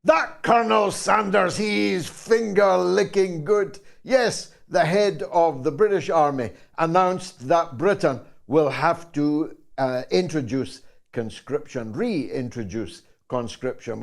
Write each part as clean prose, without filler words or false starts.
That Colonel Sanders, he's finger-licking good. Yes, the head of the British Army announced that Britain will have to reintroduce conscription. We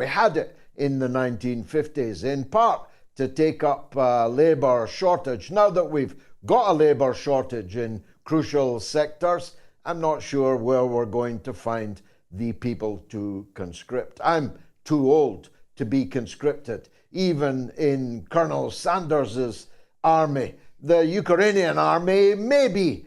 had it in the 1950s, in part to take up labour shortage. Now that we've got a labour shortage in crucial sectors, I'm not sure where we're going to find the people to conscript. I'm too old to be conscripted, even in Colonel Sanders's army. The Ukrainian army, maybe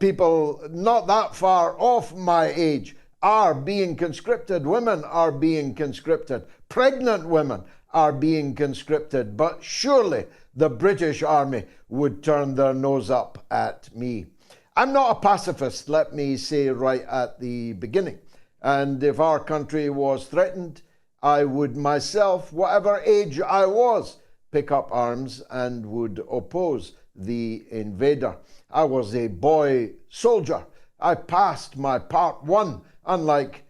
people not that far off my age are being conscripted. Women are being conscripted. Pregnant women are being conscripted. But surely the British Army would turn their nose up at me. I'm not a pacifist, let me say right at the beginning. And if our country was threatened, I would myself, whatever age I was, pick up arms and would oppose the invader. I was a boy soldier. I passed my Part 1, unlike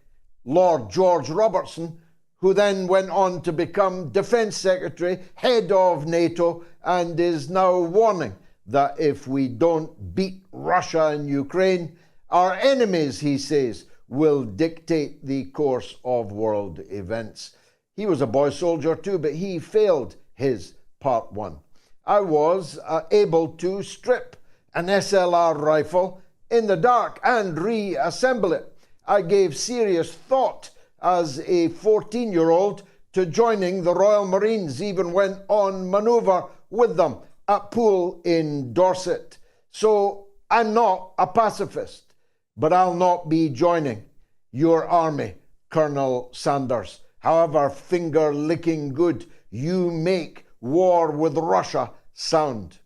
Lord George Robertson, who then went on to become Defence Secretary, head of NATO, and is now warning that if we don't beat Russia and Ukraine, our enemies, he says, will dictate the course of world events. He was a boy soldier too, but he failed his Part 1. I was able to strip an SLR rifle in the dark and reassemble it. I gave serious thought as a 14-year-old to joining the Royal Marines, even went on manoeuvre with them at Poole in Dorset. So I'm not a pacifist, but I'll not be joining your army, Colonel Sanders. However finger-licking good you make war with Russia sound.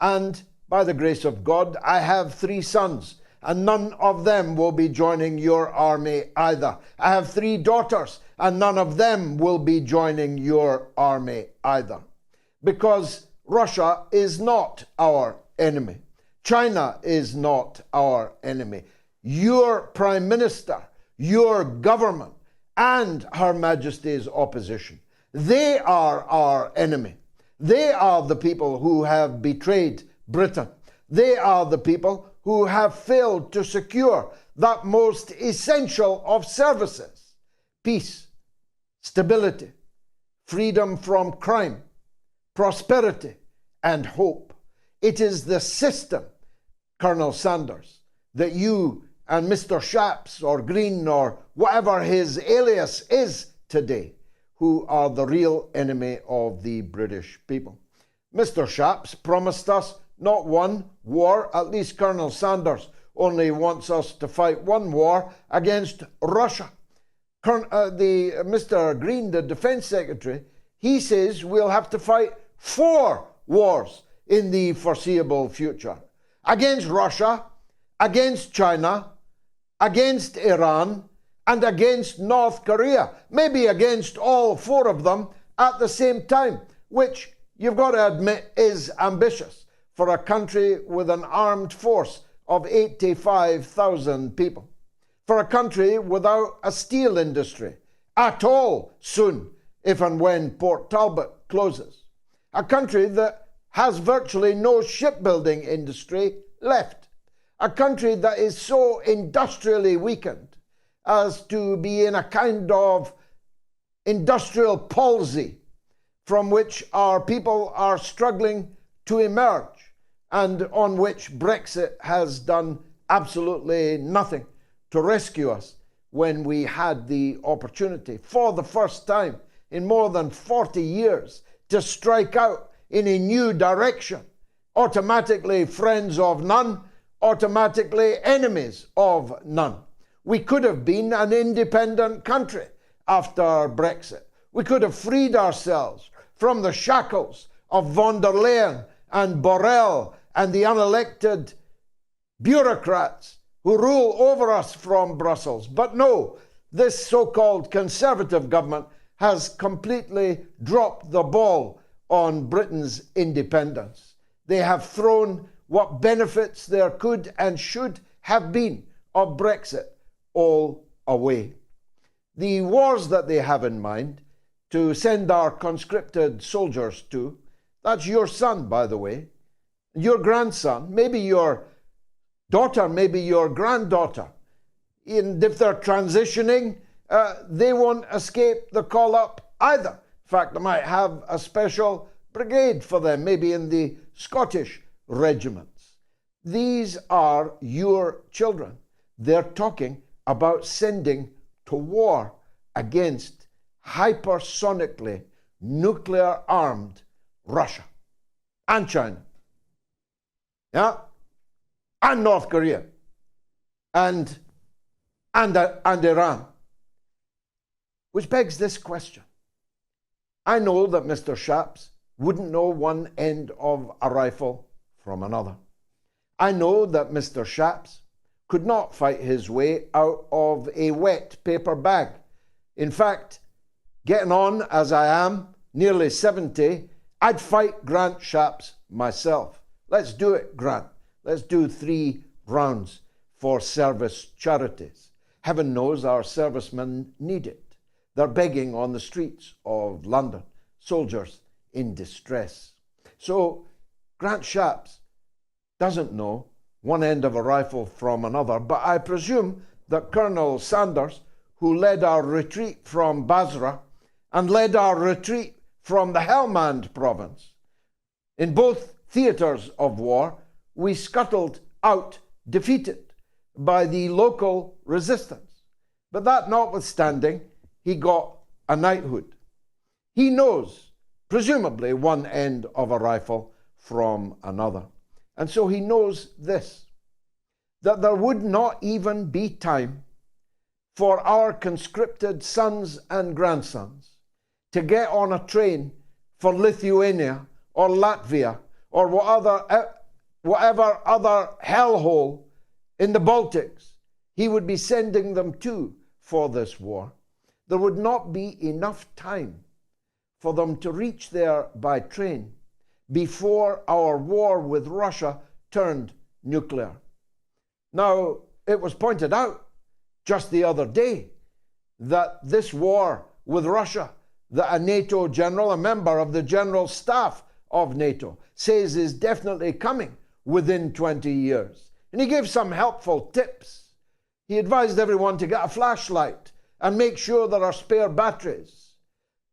And by the grace of God, I have 3 sons, and none of them will be joining your army either. I have 3 daughters, and none of them will be joining your army either. Because Russia is not our enemy. China is not our enemy. Your Prime Minister, your government, and Her Majesty's opposition, they are our enemy. They are the people who have betrayed Britain. They are the people who have failed to secure that most essential of services: peace, stability, freedom from crime, prosperity, and hope. It is the system, Colonel Sanders, that you and Mr. Shapps or Green or whatever his alias is today, who are the real enemy of the British people. Mr. Shapps promised us not one war, at least Colonel Sanders only wants us to fight one war against Russia. Mr. Green, the Defence Secretary, he says we'll have to fight 4 wars in the foreseeable future. Against Russia, against China, against Iran, and against North Korea. Maybe against all 4 of them at the same time, which you've got to admit is ambitious for a country with an armed force of 85,000 people. For a country without a steel industry at all soon, if and when Port Talbot closes. A country that has virtually no shipbuilding industry left. A country that is so industrially weakened as to be in a kind of industrial palsy from which our people are struggling to emerge, and on which Brexit has done absolutely nothing to rescue us when we had the opportunity for the first time in more than 40 years to strike out in a new direction. Automatically friends of none, automatically enemies of none. We could have been an independent country after Brexit. We could have freed ourselves from the shackles of von der Leyen and Borrell and the unelected bureaucrats who rule over us from Brussels. But no, this so-called Conservative government has completely dropped the ball on Britain's independence. They have thrown what benefits there could and should have been of Brexit all away. The wars that they have in mind to send our conscripted soldiers to. That's your son, by the way, your grandson, maybe your daughter, maybe your granddaughter. And if they're transitioning, they won't escape the call up either. In fact, I might have a special brigade for them, maybe in the Scottish regiments. These are your children. They're talking about sending to war against hypersonically nuclear-armed Russia and China, yeah, and North Korea, and Iran. Which begs this question. I know that Mr. Shapps wouldn't know one end of a rifle from another. I know that Mr. Shapps could not fight his way out of a wet paper bag. In fact, getting on as I am, nearly 70, I'd fight Grant Shapps myself. Let's do it, Grant. Let's do 3 rounds for service charities. Heaven knows our servicemen need it. They're begging on the streets of London, soldiers in distress. So Grant Shapps doesn't know one end of a rifle from another, but I presume that Colonel Sanders, who led our retreat from Basra and led our retreat from the Helmand province, in both theatres of war, we scuttled out defeated by the local resistance. But that notwithstanding, he got a knighthood. He knows, presumably, one end of a rifle from another. And so he knows this, that there would not even be time for our conscripted sons and grandsons to get on a train for Lithuania or Latvia or whatever other hellhole in the Baltics he would be sending them to for this war. There would not be enough time for them to reach there by train before our war with Russia turned nuclear. Now, it was pointed out just the other day that this war with Russia, that a NATO general, a member of the General Staff of NATO, says is definitely coming within 20 years. And he gave some helpful tips. He advised everyone to get a flashlight and make sure there are spare batteries.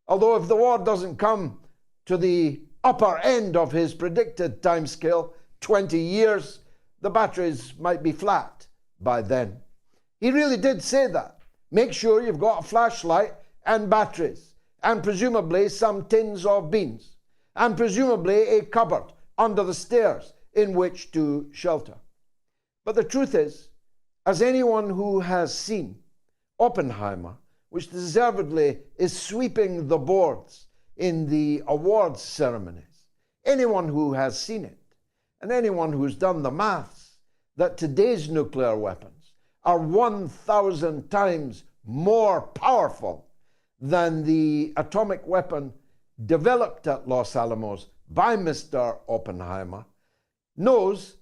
Although if the war doesn't come to the upper end of his predicted timescale, 20 years, the batteries might be flat by then. He really did say that. Make sure you've got a flashlight and batteries, and presumably some tins of beans, and presumably a cupboard under the stairs in which to shelter. But the truth is, as anyone who has seen Oppenheimer, which deservedly is sweeping the boards in the awards ceremonies, anyone who has seen it, and anyone who's done the maths, that today's nuclear weapons are 1,000 times more powerful than the atomic weapon developed at Los Alamos by Mr. Oppenheimer, knows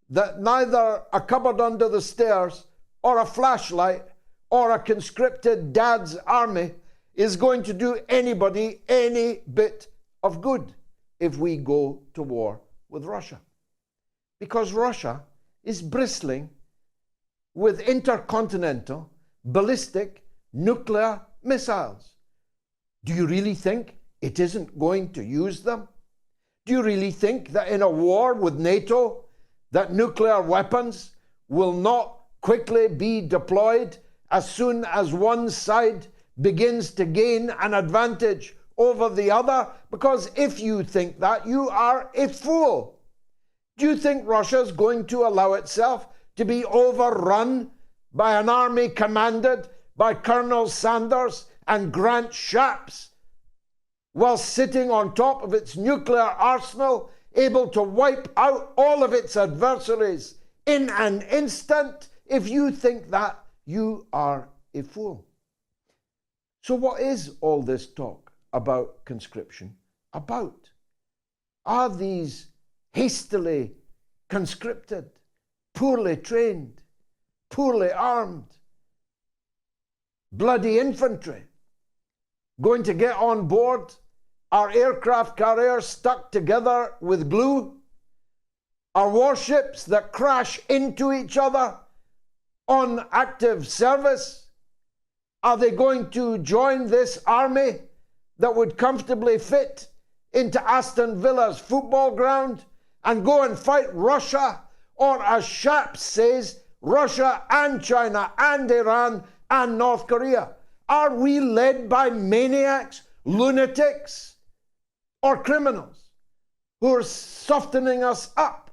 that neither a cupboard under the stairs or a flashlight or a conscripted dad's army is going to do anybody any bit of good if we go to war with Russia. Because Russia is bristling with intercontinental ballistic nuclear missiles. Do you really think it isn't going to use them? Do you really think that in a war with NATO, that nuclear weapons will not quickly be deployed as soon as one side begins to gain an advantage over the other? Because if you think that, you are a fool. Do you think Russia's going to allow itself to be overrun by an army commanded by Colonel Sanders and Grant Shapps, while sitting on top of its nuclear arsenal, able to wipe out all of its adversaries in an instant? If you think that, you are a fool. So what is all this talk about conscription about? Are these hastily conscripted, poorly trained, poorly armed, bloody infantry going to get on board our aircraft carriers stuck together with glue? Our warships that crash into each other on active service? Are they going to join this army that would comfortably fit into Aston Villa's football ground and go and fight Russia? Or, as Shapps says, Russia and China and Iran and North Korea? Are we led by maniacs, lunatics, or criminals who are softening us up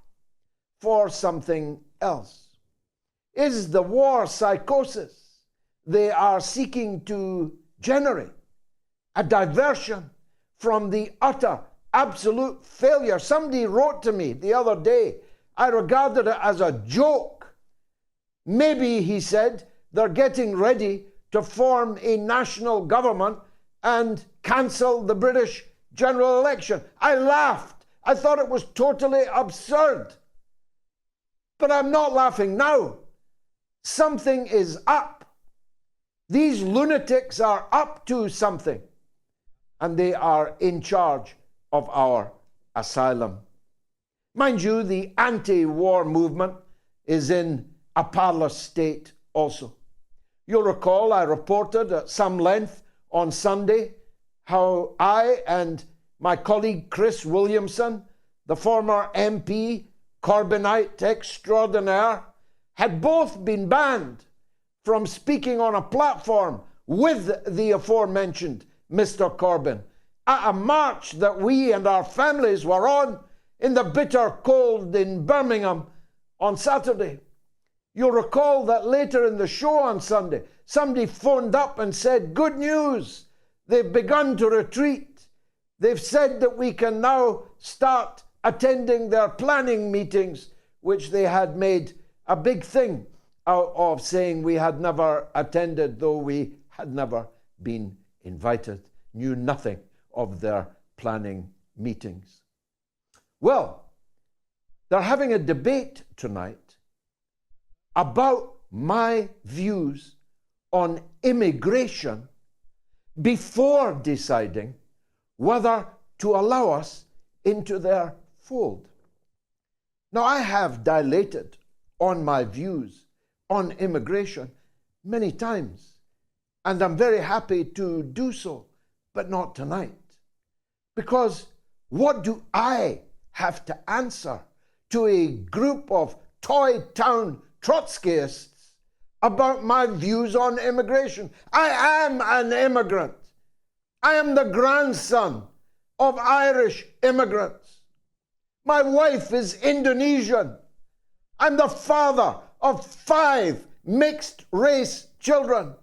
for something else? Is the war psychosis they are seeking to generate a diversion from the utter, absolute failure? Somebody wrote to me the other day. I regarded it as a joke. Maybe, he said, they're getting ready to form a national government and cancel the British general election. I laughed. I thought it was totally absurd. But I'm not laughing now. Something is up. These lunatics are up to something, and they are in charge of our asylum. Mind you, the anti-war movement is in a parlous state also. You'll recall I reported at some length on Sunday how I and my colleague Chris Williamson, the former MP, Corbynite extraordinaire, had both been banned from speaking on a platform with the aforementioned Mr. Corbyn at a march that we and our families were on in the bitter cold in Birmingham on Saturday. You'll recall that later in the show on Sunday, somebody phoned up and said, good news, they've begun to retreat. They've said that we can now start attending their planning meetings, which they had made a big thing out of, saying we had never attended, though we had never been invited, knew nothing of their planning meetings. Well, they're having a debate tonight about my views on immigration before deciding whether to allow us into their fold. Now, I have dilated on my views on immigration many times, and I'm very happy to do so, but not tonight. Because what do I have to answer to a group of Toy Town Trotskyists about my views on immigration? I am an immigrant. I am the grandson of Irish immigrants. My wife is Indonesian. I'm the father of 5 mixed-race children.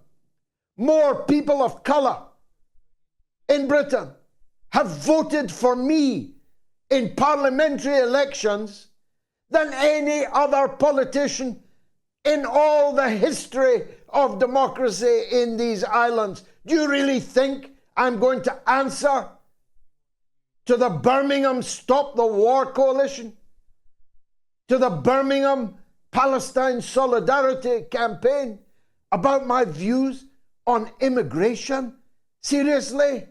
More people of colour in Britain have voted for me in parliamentary elections than any other politician in all the history of democracy in these islands. Do you really think I'm going to answer to the Birmingham Stop the War Coalition, to the Birmingham Palestine Solidarity Campaign about my views on immigration? Seriously?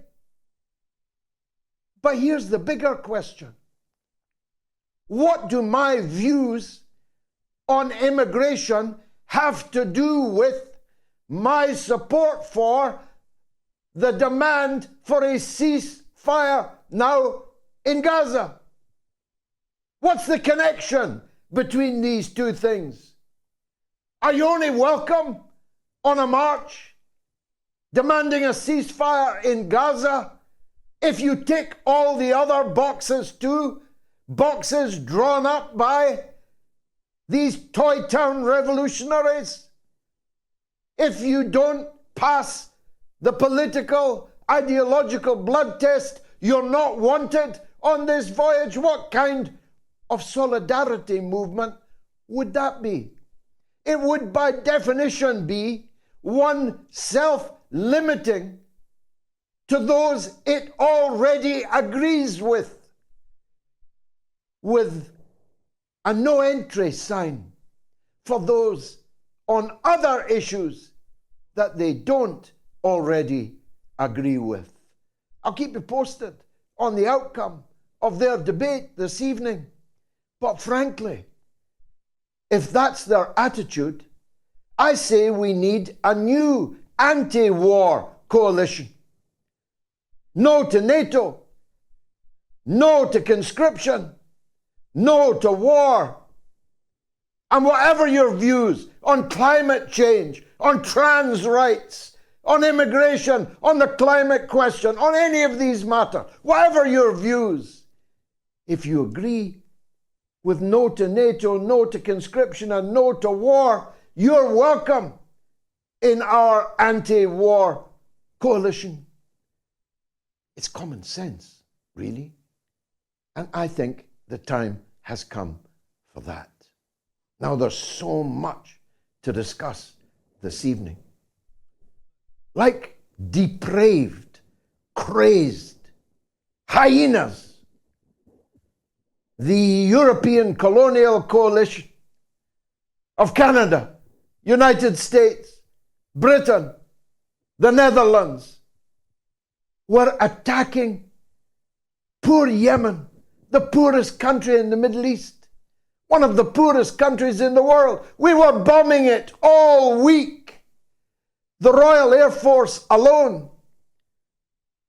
But here's the bigger question. What do my views on immigration have to do with my support for the demand for a ceasefire now in Gaza? What's the connection between these two things? Are you only welcome on a march demanding a ceasefire in Gaza if you tick all the other boxes too? Boxes drawn up by these Toy Town revolutionaries? If you don't pass the political, ideological blood test, you're not wanted on this voyage? What kind of solidarity movement would that be? It would by definition be one self-limiting to those it already agrees with a no-entry sign for those on other issues that they don't already agree with. I'll keep you posted on the outcome of their debate this evening. But frankly, if that's their attitude, I say we need a new anti-war coalition. No to NATO, no to conscription, no to war. And whatever your views on climate change, on trans rights, on immigration, on the climate question, on any of these matters, whatever your views, if you agree with no to NATO, no to conscription, and no to war, you're welcome in our anti-war coalition. It's common sense, really. And I think the time has come for that. Now, there's so much to discuss this evening. Like depraved, crazed hyenas, the European colonial coalition of Canada, United States, Britain, the Netherlands were attacking poor Yemen, the poorest country in the Middle East, one of the poorest countries in the world. We were bombing it all week. The Royal Air Force alone,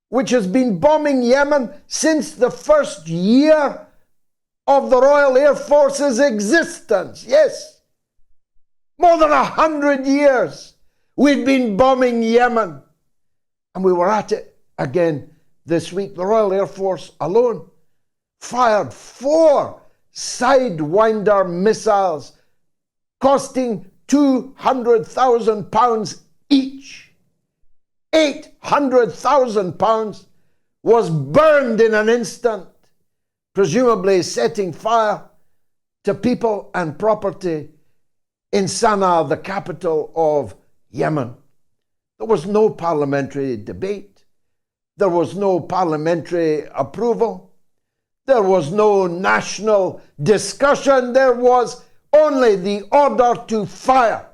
which has been bombing Yemen since the first year of the Royal Air Force's existence. Yes, more than 100 years we've been bombing Yemen. And we were at it again this week. The Royal Air Force alone fired 4 Sidewinder missiles costing £200,000 each. £800,000 was burned in an instant, presumably setting fire to people and property in Sana'a, the capital of Yemen. There was no parliamentary debate. There was no parliamentary approval. There was no national discussion. There was only the order to fire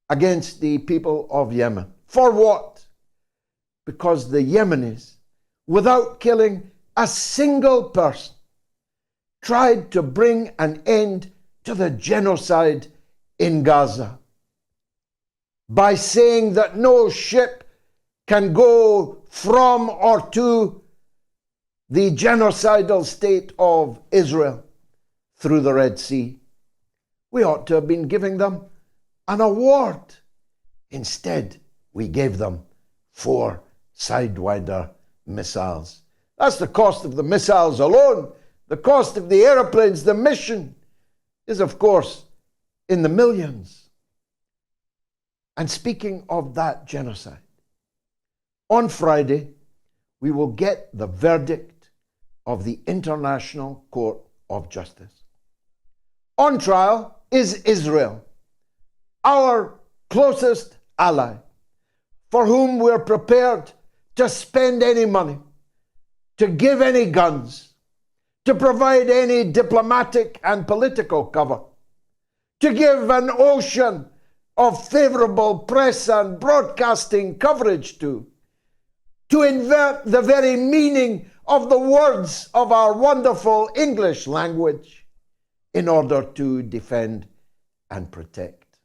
against the people of Yemen. For what? Because the Yemenis, without killing a single person, tried to bring an end to the genocide in Gaza by saying that no ship can go from or to the genocidal state of Israel through the Red Sea. We ought to have been giving them an award. Instead, we gave them 4 Sidewinder missiles. That's the cost of the missiles alone. The cost of the airplanes, the mission, is of course in the millions. And speaking of that genocide, on Friday, we will get the verdict of the International Court of Justice. On trial is Israel, our closest ally, for whom we're prepared to spend any money, to give any guns, to provide any diplomatic and political cover, to give an ocean of favorable press and broadcasting coverage to invert the very meaning of the words of our wonderful English language in order to defend and protect.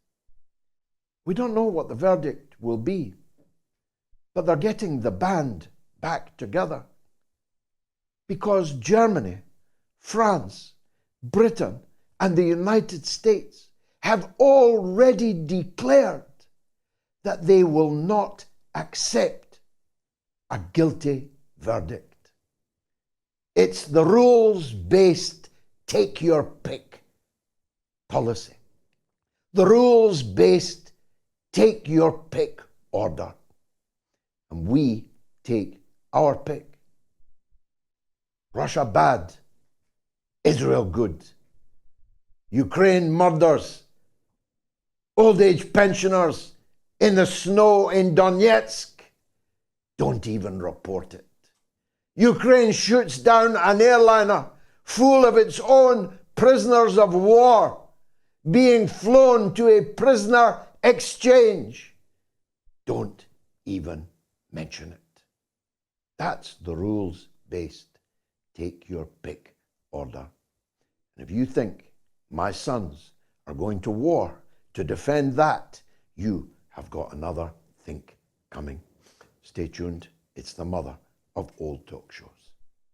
We don't know what the verdict will be, but they're getting the band back together because Germany, France, Britain, and the United States have already declared that they will not accept a guilty verdict. It's the rules-based take-your-pick policy. The rules-based take-your-pick order. And we take our pick. Russia bad, Israel good. Ukraine murders old age pensioners in the snow in Donetsk. Don't even report it. Ukraine shoots down an airliner full of its own prisoners of war being flown to a prisoner exchange. Don't even mention it. That's the rules-based, take your pick order. And if you think my sons are going to war to defend that, you have got another think coming. Stay tuned. It's the mother of all talk shows.